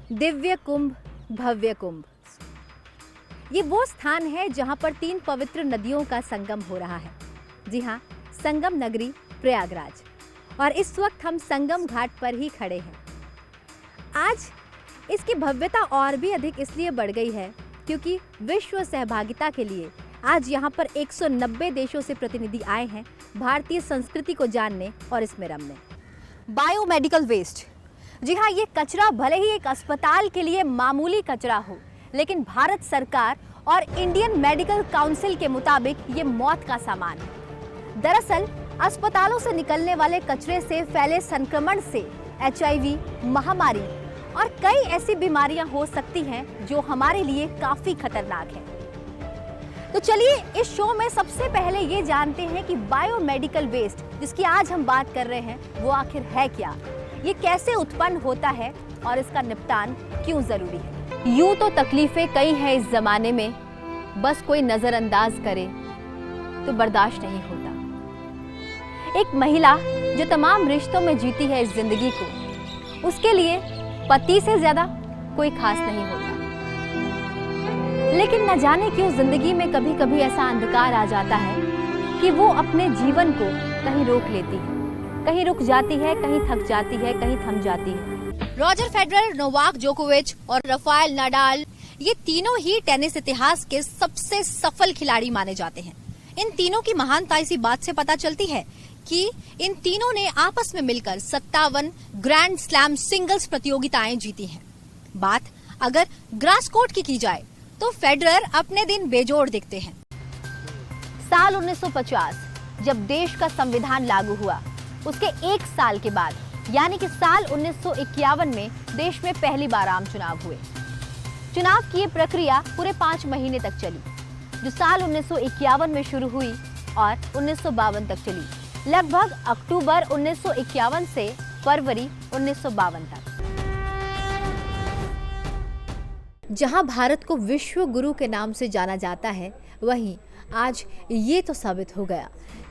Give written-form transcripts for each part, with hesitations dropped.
दिव्य कुंभ, भव्य कुंभ। ये वो स्थान है जहां पर 3 पवित्र नदियों का संगम हो रहा है। जी हाँ, संगम नगरी प्रयागराज। और इस वक्त हम संगम घाट पर ही खड़े हैं। आज इसकी भव्यता और भी अधिक इसलिए बढ़ गई है क्योंकि विश्व सहभागिता के लिए आज यहाँ पर 190 देशों से प्रतिनिधि आए हैं भारतीय संस्कृति को जानने और इसमें रमने। बायोमेडिकल वेस्ट, जी हाँ, ये कचरा भले ही एक अस्पताल के लिए मामूली कचरा हो, लेकिन भारत सरकार और इंडियन मेडिकल काउंसिल के मुताबिक ये मौत का सामान है। दरअसल अस्पतालों से निकलने वाले कचरे से फैले संक्रमण से HIV, महामारी और कई ऐसी बीमारियां हो सकती हैं जो हमारे लिए काफी खतरनाक है। तो चलिए इस शो में सबसे पहले ये जानते हैं कि बायोमेडिकल वेस्ट, जिसकी आज हम बात कर रहे हैं, वो आखिर है क्या, ये कैसे उत्पन्न होता है और इसका निपटान क्यों जरूरी है। यूं तो तकलीफें कई हैं इस जमाने में, बस कोई नजरअंदाज करे तो बर्दाश्त नहीं होता। एक महिला जो तमाम रिश्तों में जीती है इस जिंदगी को, उसके लिए पति से ज्यादा कोई खास नहीं होता। लेकिन न जाने क्यों जिंदगी में कभी कभी ऐसा अंधकार आ जाता है कि वो अपने जीवन को कहीं रोक लेती है, कहीं रुक जाती है, कहीं थक जाती है, कहीं थम जाती है। रॉजर फेडरर, नोवाक जोकोविच और राफेल नाडाल, ये तीनों ही टेनिस इतिहास के सबसे सफल खिलाड़ी माने जाते हैं। इन तीनों की महानता इसी बात से पता चलती है कि इन तीनों ने आपस में मिलकर 57 ग्रैंड स्लैम सिंगल्स प्रतियोगिताएं जीती हैं। बात अगर ग्रास कोर्ट की जाए तो फेडरर अपने दिन बेजोड़ दिखते हैं। साल 1950 जब देश का संविधान लागू हुआ, उसके 1 साल के बाद यानी कि साल 1951 में देश में पहली बार आम चुनाव हुए। चुनाव की ये प्रक्रिया पूरे 5 महीने तक चली, जो साल 1951 में शुरू हुई और 1952 तक चली, लगभग अक्टूबर 1951 से फरवरी 1952 तक। जहां भारत को विश्व गुरु के नाम से जाना जाता है, वहीं आज ये तो साबित हो गया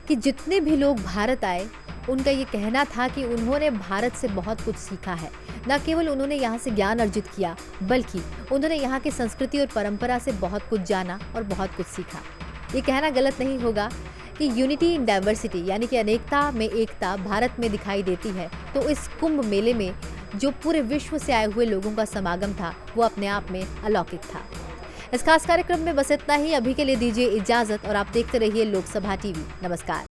कि जितने भी लोग भारत आए, उनका ये कहना था कि उन्होंने भारत से बहुत कुछ सीखा है। न केवल उन्होंने यहाँ से ज्ञान अर्जित किया, बल्कि उन्होंने यहाँ की संस्कृति और परंपरा से बहुत कुछ जाना और बहुत कुछ सीखा। ये कहना गलत नहीं होगा कि यूनिटी इन डाइवर्सिटी यानी कि अनेकता में एकता भारत में दिखाई देती है। तो इस कुंभ मेले में जो पूरे विश्व से आए हुए लोगों का समागम था, वो अपने आप में अलौकिक था। इस खास कार्यक्रम में बस इतना ही। अभी के लिए दीजिए इजाजत और आप देखते रहिए लोकसभा टीवी। नमस्कार।